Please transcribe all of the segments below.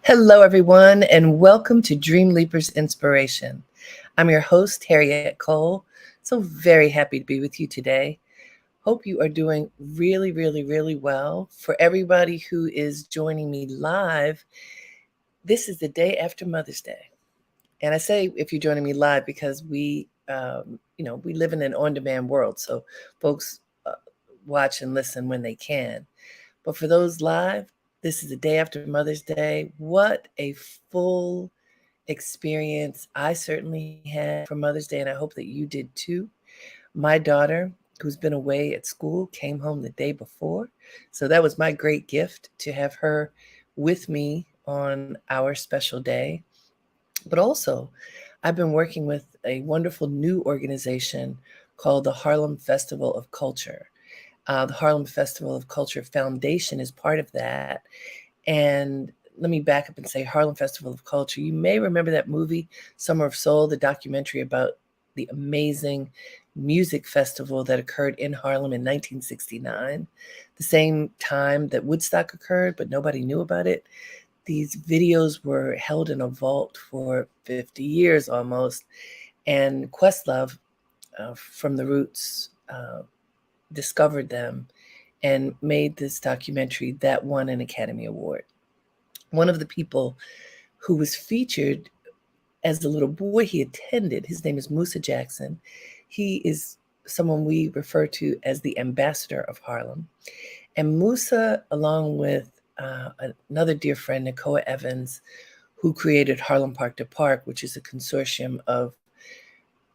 Hello, everyone, and welcome to Dreamleapers Inspiration. I'm your host, Harriet Cole. So very happy to be with you today. Hope you are doing really well. For everybody who is joining me live, this is the day after Mother's Day. And I say if you're joining me live because we live in an on-demand world, so folks watch and listen when they can. But for those live, this is the day after Mother's Day. What a full experience I certainly had for Mother's Day, and I hope that you did too. My daughter, who's been away at school, came home the day before. So that was my great gift to have her with me on our special day. But also, I've been working with a wonderful new organization called the Harlem Festival of Culture. The Harlem Festival of Culture Foundation is part of that. And let me back up and say Harlem Festival of Culture. You may remember that movie, Summer of Soul, the documentary about the amazing music festival that occurred in Harlem in 1969, the same time that Woodstock occurred, but nobody knew about it. These videos were held in a vault for 50 years almost. And Questlove from The Roots discovered them and made this documentary that won an Academy Award. One of the people who was featured as a little boy he attended, his name is Musa Jackson. He is someone we refer to as the ambassador of Harlem. And Musa, along with another dear friend, Nakoa Evans, who created Harlem Park to Park, which is a consortium of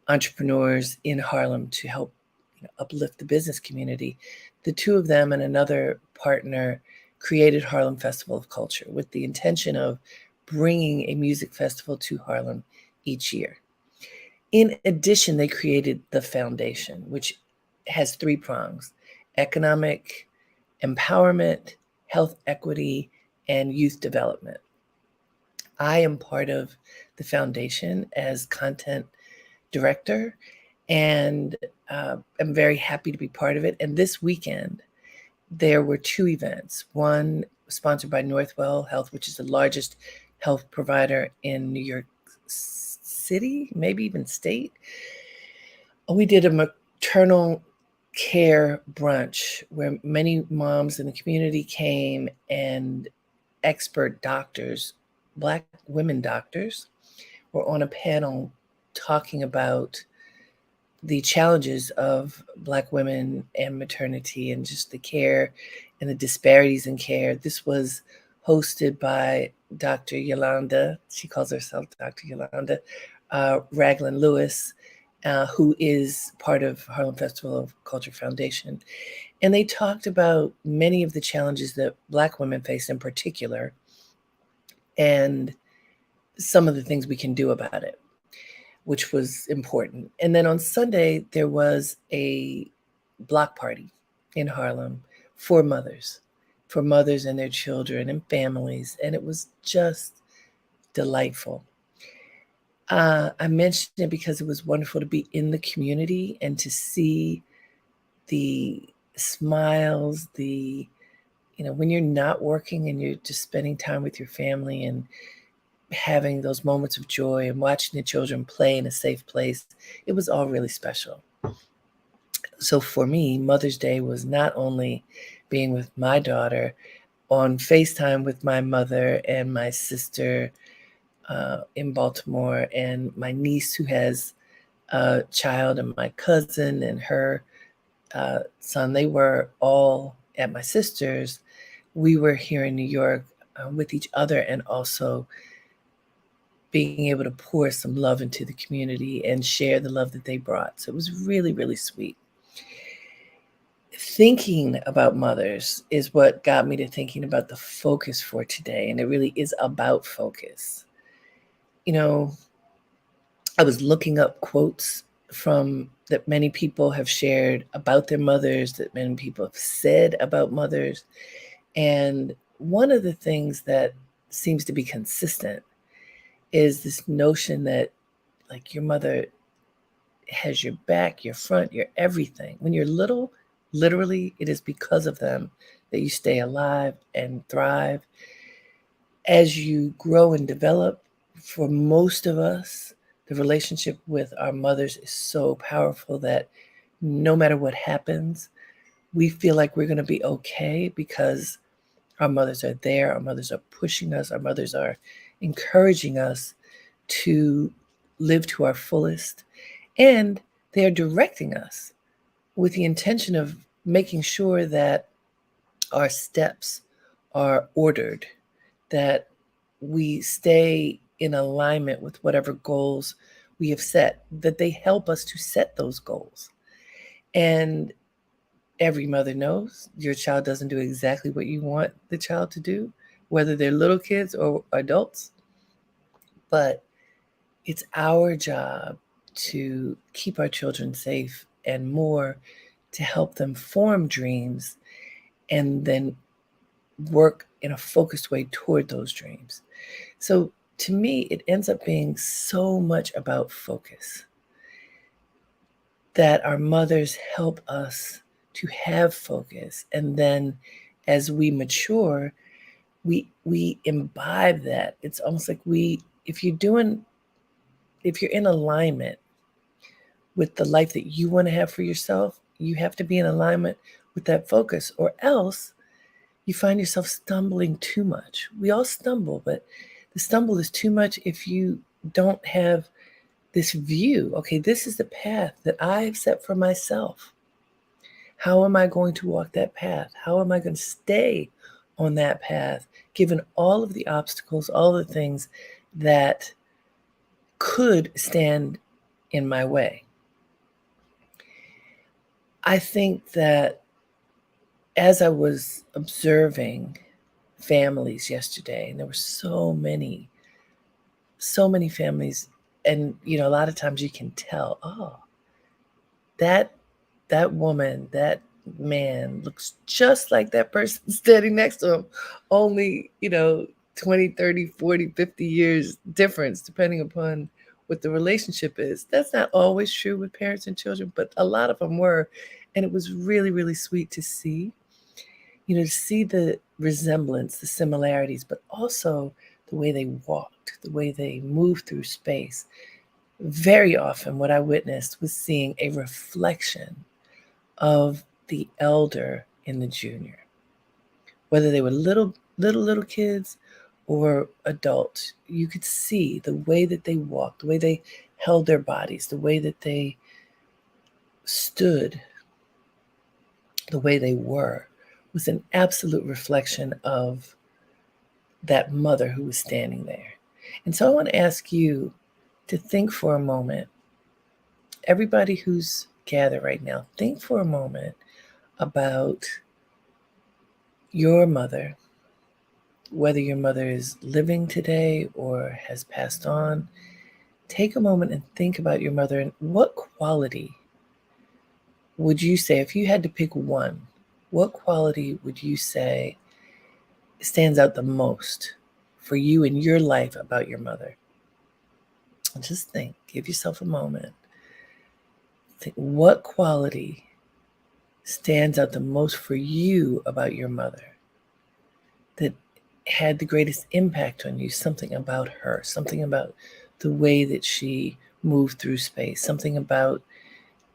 entrepreneurs in Harlem to help uplift the business community. The two of them and another partner created Harlem Festival of Culture with the intention of bringing a music festival to Harlem each year. In addition, they created the foundation, which has three prongs: economic empowerment, health equity, and youth development. I am part of the foundation as content director, and I'm very happy to be part of it. And this weekend, there were two events. One sponsored by Northwell Health, which is the largest health provider in New York City, maybe even state. We did a maternal care brunch where many moms in the community came and expert doctors, Black women doctors, were on a panel talking about the challenges of Black women and maternity and just the care and the disparities in care. This was hosted by Dr. Yolanda, she calls herself Dr. Yolanda Ragland Lewis, who is part of Harlem Festival of Culture Foundation. And they talked about many of the challenges that Black women face in particular and some of the things we can do about it, which was important. And then on Sunday, there was a block party in Harlem for mothers and their children and families. And it was just delightful. I mentioned it because it was wonderful to be in the community and to see the smiles, when you're not working and you're just spending time with your family and having those moments of joy and watching the children play in a safe place, it was all really special. So for me, Mother's Day was not only being with my daughter on FaceTime with my mother and my sister in Baltimore and my niece who has a child and my cousin and her son. They were all at my sister's. We were here in New York with each other and also being able to pour some love into the community and share the love that they brought. So it was really sweet. Thinking about mothers is what got me to thinking about the focus for today. And it really is about focus. I was looking up quotes from that many people have shared about their mothers, that many people have said about mothers. And one of the things that seems to be consistent is this notion that like your mother has your back, your front, your everything. When you're little, literally, it is because of them that you stay alive and thrive. As you grow and develop, for most of us, the relationship with our mothers is so powerful that no matter what happens, we feel like we're going to be okay because our mothers are there, our mothers are pushing us, our mothers are encouraging us to live to our fullest, and they are directing us with the intention of making sure that our steps are ordered, that we stay in alignment with whatever goals we have set, that they help us to set those goals. And every mother knows your child doesn't do exactly what you want the child to do, whether they're little kids or adults. But it's our job to keep our children safe and more to help them form dreams and then work in a focused way toward those dreams. So to me, it ends up being so much about focus, that our mothers help us to have focus. And then as we mature, we imbibe that. It's almost like if you're in alignment with the life that you want to have for yourself, you have to be in alignment with that focus, or else you find yourself stumbling too much. We all stumble, but the stumble is too much if you don't have this view. Okay, this is the path that I've set for myself. How am I going to walk that path? How am I going to stay on that path, given all of the obstacles, all the things that could stand in my way? I think that as I was observing families yesterday, and there were so many families, and a lot of times you can tell, oh, that woman, that man looks just like that person standing next to him, only 20, 30, 40, 50 years difference depending upon what the relationship is. That's not always true with parents and children, but a lot of them were. And it was really, really sweet to see, to see the resemblance, the similarities, but also the way they walked, the way they moved through space. Very often, what I witnessed was seeing a reflection of the elder in the junior, whether they were little kids or adults. You could see the way that they walked, the way they held their bodies, the way that they stood, the way they were, was an absolute reflection of that mother who was standing there. And so I want to ask you to think for a moment, everybody who's gathered right now, think for a moment about your mother, whether your mother is living today or has passed on. Take a moment and think about your mother, and what quality would you say, if you had to pick one, what quality would you say stands out the most for you in your life about your mother? Just think, give yourself a moment. Think, what quality stands out the most for you about your mother that had the greatest impact on you? Something about her, something about the way that she moved through space, something about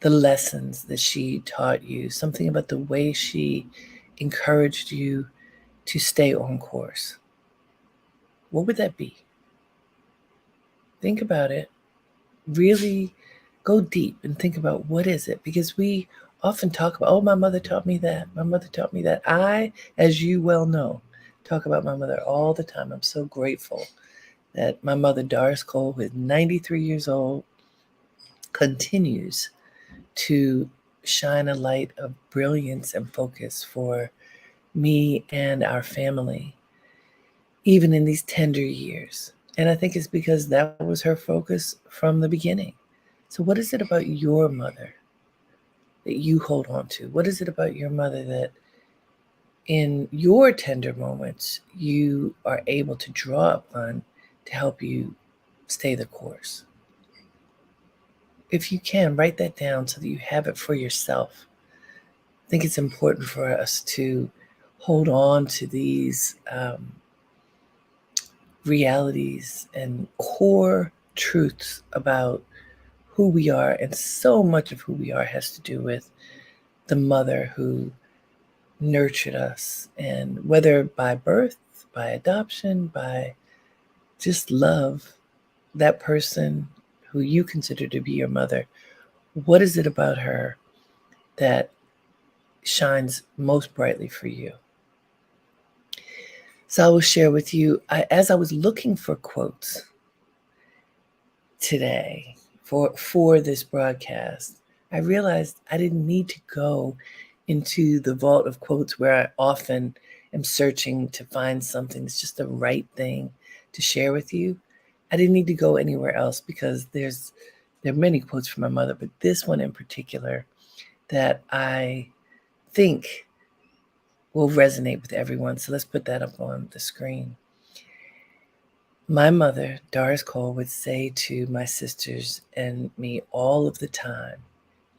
the lessons that she taught you, something about the way she encouraged you to stay on course. What would that be? Think about it. Really go deep and think about, what is it? Because we often talk about, oh, my mother taught me that. My mother taught me that. I, as you well know, talk about my mother all the time. I'm so grateful that my mother, Doris Cole, who is 93 years old, continues to shine a light of brilliance and focus for me and our family, even in these tender years. And I think it's because that was her focus from the beginning. So what is it about your mother that you hold on to? What is it about your mother that in your tender moments you are able to draw upon to help you stay the course? If you can, write that down so that you have it for yourself. I think it's important for us to hold on to these realities and core truths about who we are. And so much of who we are has to do with the mother who nurtured us. And whether by birth, by adoption, by just love, that person who you consider to be your mother, what is it about her that shines most brightly for you? So I will share with you, as I was looking for quotes today for this broadcast, I realized I didn't need to go into the vault of quotes where I often am searching to find something that's just the right thing to share with you. I didn't need to go anywhere else because there are many quotes from my mother, but this one in particular that I think will resonate with everyone. So let's put that up on the screen. My mother, Doris Cole, would say to my sisters and me all of the time,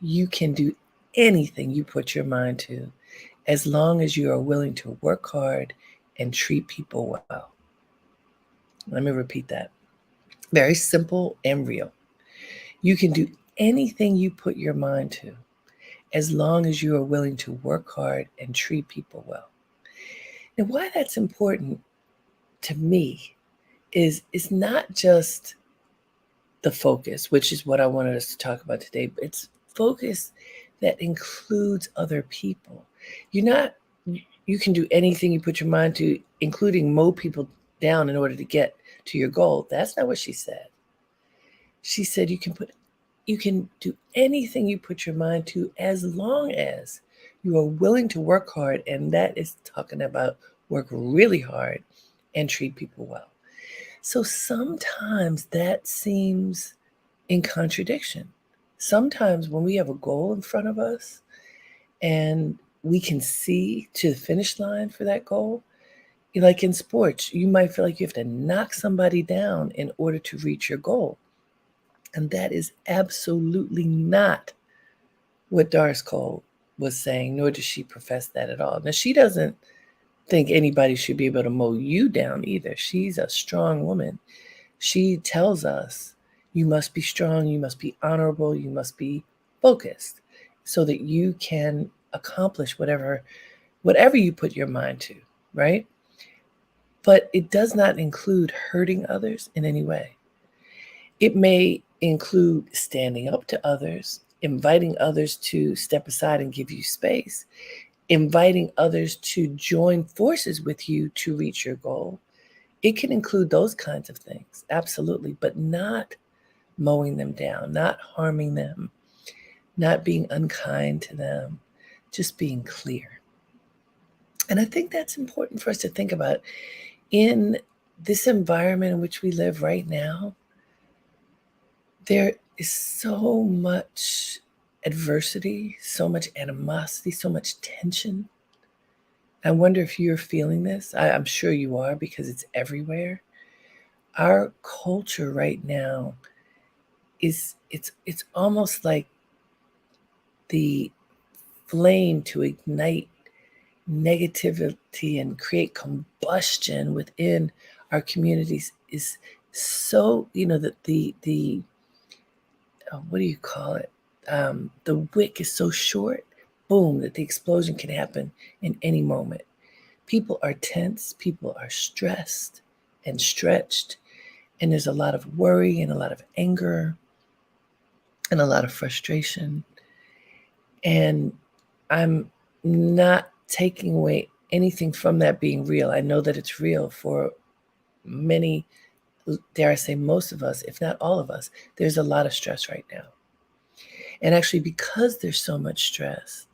you can do anything you put your mind to as long as you are willing to work hard and treat people well. Let me repeat that. Very simple and real. You can do anything you put your mind to as long as you are willing to work hard and treat people well. And why that's important to me is it's not just the focus, which is what I wanted us to talk about today, but it's focus that includes other people. You can do anything you put your mind to, including mow people down in order to get to your goal. That's not what she said. She said you can do anything you put your mind to as long as you are willing to work hard, and that is talking about work really hard and treat people well. So sometimes that seems in contradiction. Sometimes when we have a goal in front of us and we can see to the finish line for that goal, like in sports, you might feel like you have to knock somebody down in order to reach your goal. And that is absolutely not what Doris Cole was saying, nor does she profess that at all. Now, she doesn't think anybody should be able to mow you down either. She's a strong woman. She tells us you must be strong, you must be honorable, you must be focused so that you can accomplish whatever you put your mind to, right? But it does not include hurting others in any way. It may include standing up to others, inviting others to step aside and give you space, inviting others to join forces with you to reach your goal. It can include those kinds of things, absolutely, but not mowing them down, not harming them, not being unkind to them, just being clear. And I think that's important for us to think about in this environment in which we live right now. There is so much adversity, so much animosity, so much tension. I wonder if you're feeling this. I'm sure you are because it's everywhere. Our culture right now it's almost like the flame to ignite negativity and create combustion within our communities is so, that the what do you call it? The wick is so short, boom, that the explosion can happen in any moment. People are tense, people are stressed and stretched, and there's a lot of worry and a lot of anger and a lot of frustration. And I'm not taking away anything from that being real. I know that it's real for many, dare I say most of us, if not all of us. There's a lot of stress right now. And actually, because there's so much stress,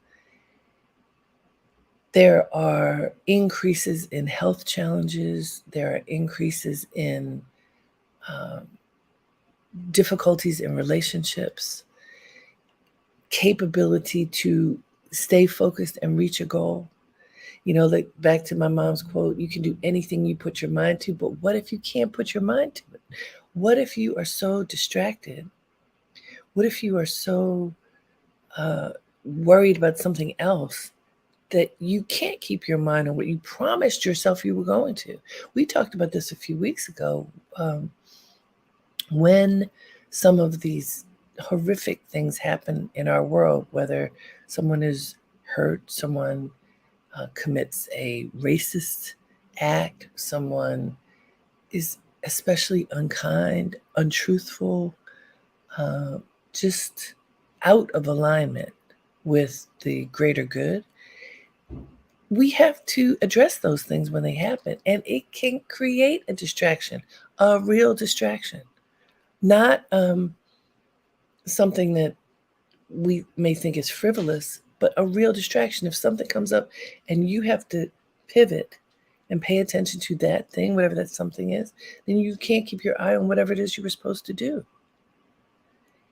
there are increases in health challenges. There are increases in difficulties in relationships, capability to stay focused and reach a goal. Like back to my mom's quote, you can do anything you put your mind to, but what if you can't put your mind to it? What if you are so distracted? What if you are so worried about something else that you can't keep your mind on what you promised yourself you were going to. We talked about this a few weeks ago, when some of these horrific things happen in our world, whether someone is hurt, someone commits a racist act, someone is especially unkind, untruthful, uh, just out of alignment with the greater good, we have to address those things when they happen. And it can create a distraction, a real distraction, not something that we may think is frivolous, but a real distraction. If something comes up and you have to pivot and pay attention to that thing, whatever that something is, then you can't keep your eye on whatever it is you were supposed to do.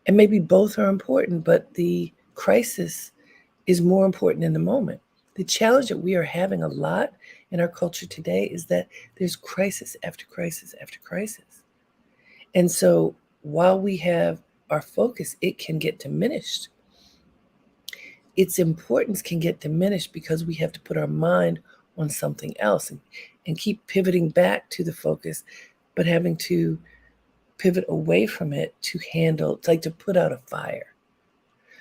And maybe both are important, but the crisis is more important in the moment. The challenge that we are having a lot in our culture today is that there's crisis after crisis after crisis. And so while we have our focus, it can get diminished. Its importance can get diminished because we have to put our mind on something else and keep pivoting back to the focus, but having to pivot away from it to handle, it's like to put out a fire.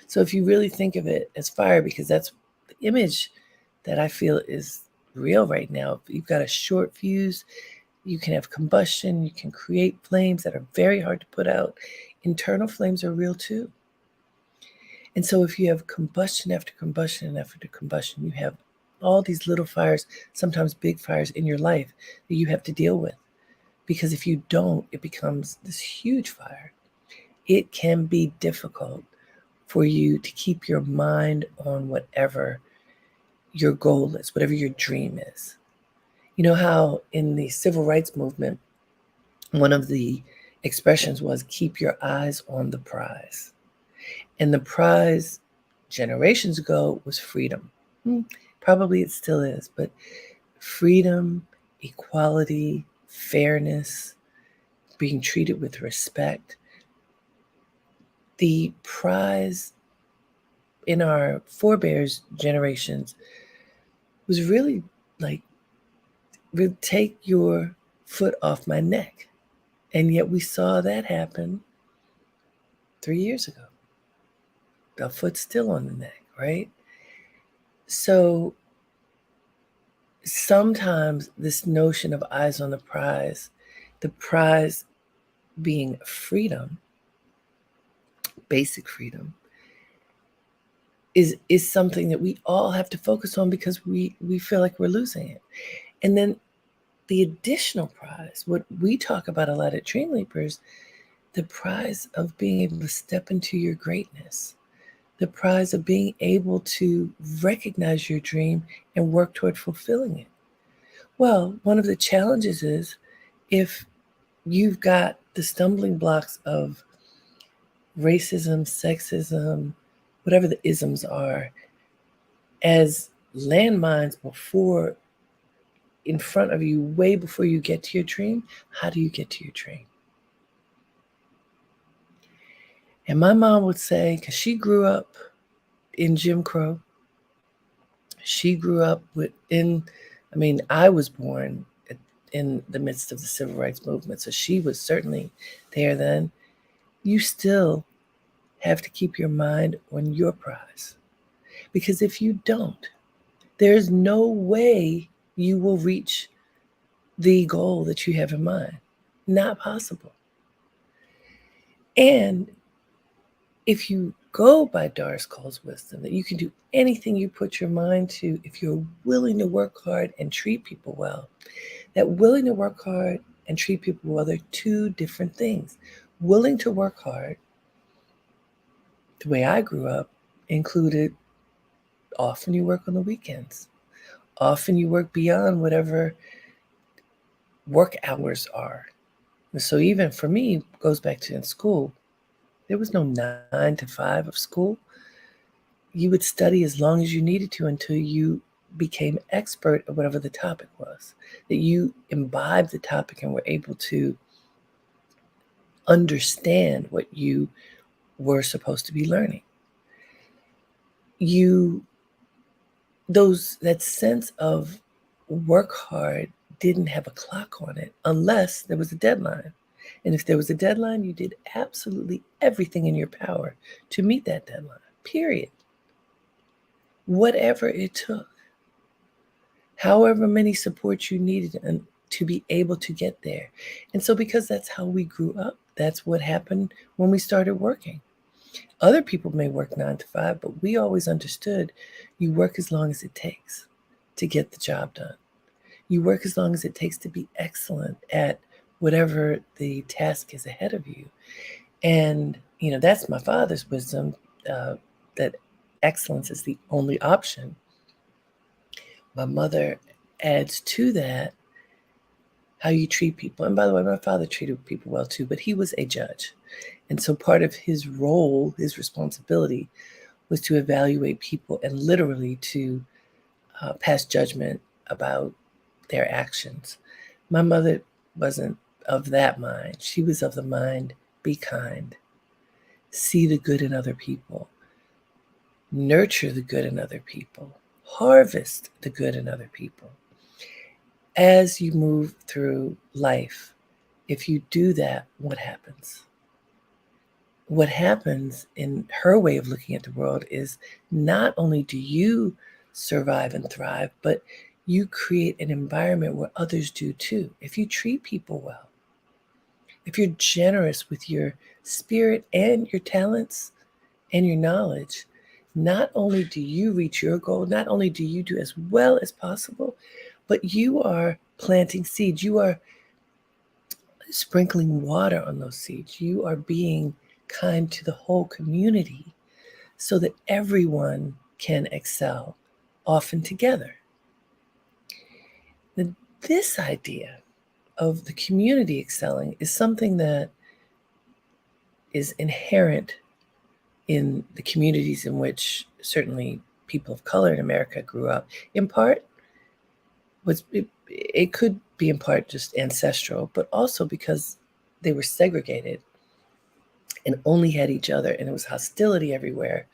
So if you really think of it as fire, because that's the image that I feel is real right now. You've got a short fuse, you can have combustion, you can create flames that are very hard to put out. Internal flames are real too. And so if you have combustion after combustion after combustion, you have all these little fires, sometimes big fires in your life that you have to deal with. Because if you don't, it becomes this huge fire. It can be difficult for you to keep your mind on whatever your goal is, whatever your dream is. You know how in the civil rights movement, one of the expressions was keep your eyes on the prize. And the prize generations ago was freedom. Probably it still is, but freedom, equality, fairness, being treated with respect. The prize in our forebears' generations was really like, take your foot off my neck. And yet we saw that happen 3 years ago. The foot's still on the neck, right? So sometimes this notion of eyes on the prize being freedom, basic freedom, is something that we all have to focus on because we feel like we're losing it. And then the additional prize, what we talk about a lot at Dreamleapers, the prize of being able to step into your greatness, the prize of being able to recognize your dream and work toward fulfilling it. Well, one of the challenges is if you've got the stumbling blocks of racism, sexism, whatever the isms are, as landmines before, in front of you, way before you get to your dream, how do you get to your dream? And my mom would say, because she grew up in Jim Crow, she grew up I was born in the midst of the civil rights movement, so she was certainly there then. You still have to keep your mind on your prize. Because if you don't, there's no way you will reach the goal that you have in mind. Not possible. And if you go by Doris Cole's wisdom, that you can do anything you put your mind to if you're willing to work hard and treat people well. That willing to work hard and treat people well, they're two different things. Willing to work hard, the way I grew up, included often you work on the weekends. Often you work beyond whatever work hours are. And so even for me, it goes back to in school, there was no 9 to 5 of school. You would study as long as you needed to until you became expert at whatever the topic was, that you imbibed the topic and were able to understand what you were supposed to be learning. You that sense of work hard didn't have a clock on it unless there was a deadline. And if there was a deadline, you did absolutely everything in your power to meet that deadline, period. Whatever it took, however many supports you needed and to be able to get there. And so, because that's how we grew up, that's what happened when we started working. Other people may work 9 to 5, but we always understood you work as long as it takes to get the job done. You work as long as it takes to be excellent at whatever the task is ahead of you. And, that's my father's wisdom, that excellence is the only option. My mother adds to that how you treat people. And by the way, my father treated people well too, but he was a judge. And so part of his role, his responsibility, was to evaluate people and literally to pass judgment about their actions. My mother wasn't of that mind. She was of the mind, be kind, see the good in other people, nurture the good in other people, harvest the good in other people. As you move through life, if you do that, what happens? What happens in her way of looking at the world is not only do you survive and thrive, but you create an environment where others do too. If you treat people well, if you're generous with your spirit and your talents and your knowledge, not only do you reach your goal, not only do you do as well as possible, but you are planting seeds. You are sprinkling water on those seeds. You are being kind to the whole community so that everyone can excel, often together. Now, this idea of the community excelling is something that is inherent in the communities in which certainly people of color in America grew up. In part, it could be in part just ancestral, but also because they were segregated and only had each other, and there was hostility everywhere.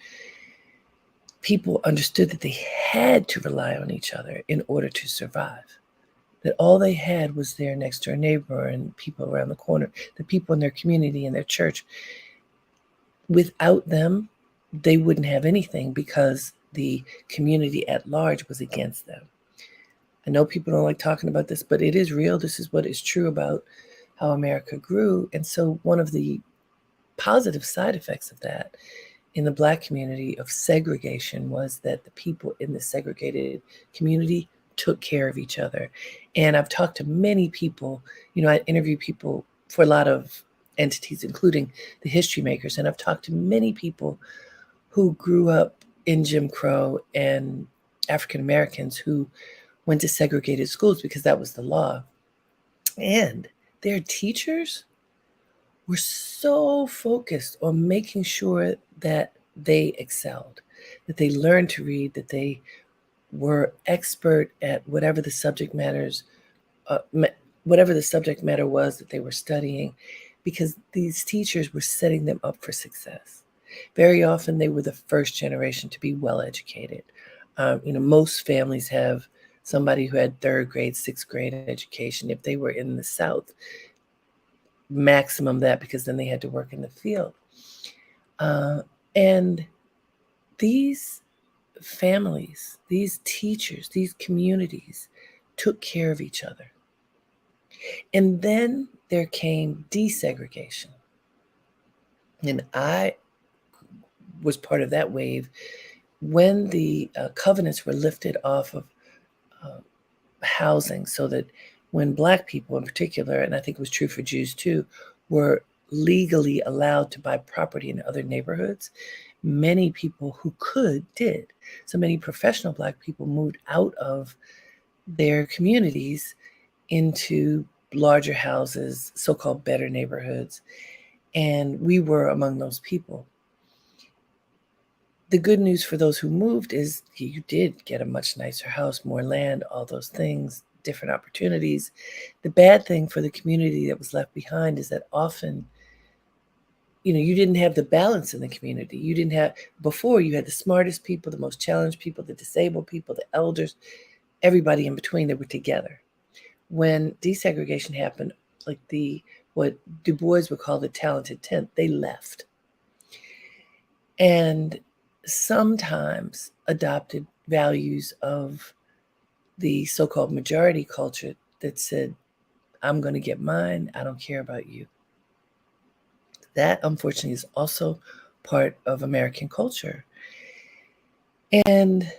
People understood that they had to rely on each other in order to survive. That all they had was their next door neighbor and people around the corner, the people in their community and their church. Without them, they wouldn't have anything because the community at large was against them. I know people don't like talking about this, but it is real. This is what is true about how America grew. And so one of the positive side effects of that in the Black community of segregation was that the people in the segregated community took care of each other. And I've talked to many people, I interview people for a lot of entities, including the history makers. And I've talked to many people who grew up in Jim Crow and African Americans who went to segregated schools because that was the law. And their teachers were so focused on making sure that they excelled, that they learned to read, that they were expert at whatever the subject matter was that they were studying, because these teachers were setting them up for success. Very often they were the first generation to be well educated. Most families have somebody who had 3rd grade, 6th grade education. If they were in the South, maximum that, because then they had to work in the field. And these families, these teachers, these communities took care of each other. And then there came desegregation. And I was part of that wave when the covenants were lifted off of housing, so that when Black people in particular, and I think it was true for Jews too, were legally allowed to buy property in other neighborhoods, many people who could did. So many professional Black people moved out of their communities into larger houses, so-called better neighborhoods. And we were among those people. The good news for those who moved is you did get a much nicer house, more land, all those things, different opportunities. The bad thing for the community that was left behind is that often you didn't have the balance in the community. You didn't have, before you had the smartest people, the most challenged people, the disabled people, the elders, everybody in between that were together. When desegregation happened, like what Du Bois would call the talented 10th, they left. And sometimes adopted values of the so-called majority culture that said, I'm going to get mine, I don't care about you. That, unfortunately, is also part of American culture. And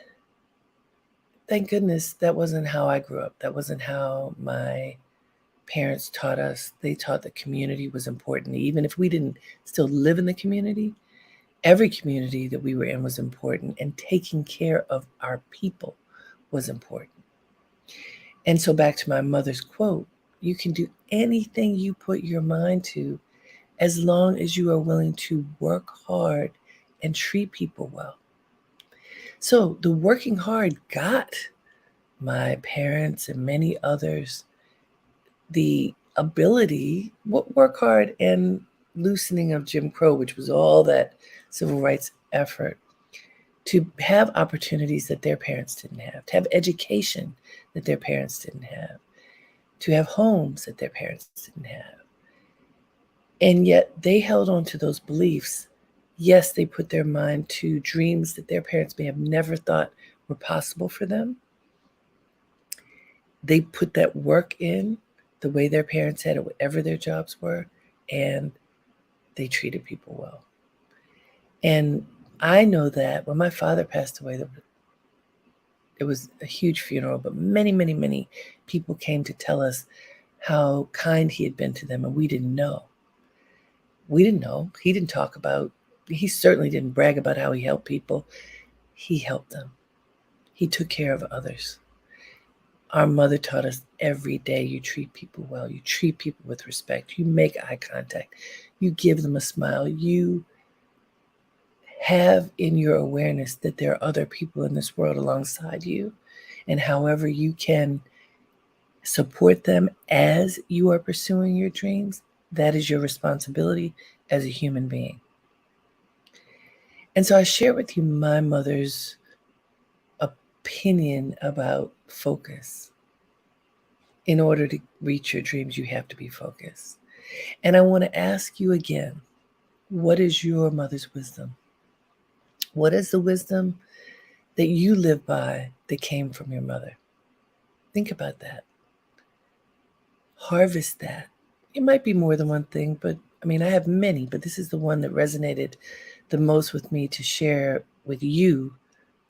thank goodness that wasn't how I grew up. That wasn't how my parents taught us. They taught that community was important. Even if we didn't still live in the community, every community that we were in was important, and taking care of our people was important. And so back to my mother's quote, you can do anything you put your mind to as long as you are willing to work hard and treat people well. So the working hard got my parents and many others the ability, work hard and loosening of Jim Crow, which was all that civil rights effort, to have opportunities that their parents didn't have, to have education that their parents didn't have, to have homes that their parents didn't have. And yet they held on to those beliefs. Yes, they put their mind to dreams that their parents may have never thought were possible for them. They put that work in the way their parents had it, whatever their jobs were, and they treated people well. And I know that when my father passed away, it was a huge funeral, but many, many, many people came to tell us how kind he had been to them, and we didn't know. We didn't know. He didn't talk about, he certainly didn't brag about how he helped people. He helped them. He took care of others. Our mother taught us every day, you treat people well. You treat people with respect. You make eye contact. You give them a smile. You have in your awareness that there are other people in this world alongside you. And however you can support them as you are pursuing your dreams, that is your responsibility as a human being. And so I share with you my mother's opinion about focus. In order to reach your dreams, you have to be focused. And I want to ask you again, what is your mother's wisdom? What is the wisdom that you live by that came from your mother? Think about that. Harvest that. It might be more than one thing, but I have many, but this is the one that resonated the most with me to share with you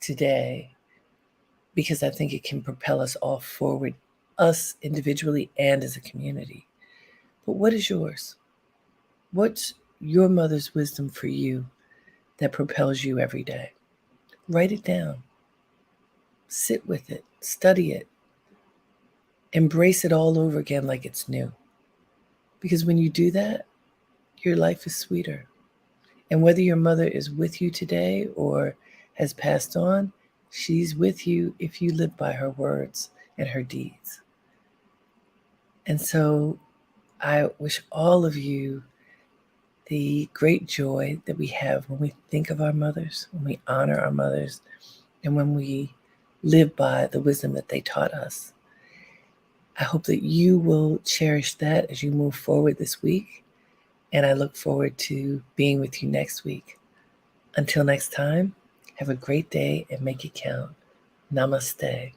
today, because I think it can propel us all forward, us individually and as a community. But what is yours? What's your mother's wisdom for you that propels you every day? Write it down. Sit with it. Study it. Embrace it all over again like it's new. Because when you do that, your life is sweeter. And whether your mother is with you today or has passed on, she's with you if you live by her words and her deeds. And so I wish all of you the great joy that we have when we think of our mothers, when we honor our mothers, and when we live by the wisdom that they taught us. I hope that you will cherish that as you move forward this week. And I look forward to being with you next week. Until next time, have a great day and make it count. Namaste.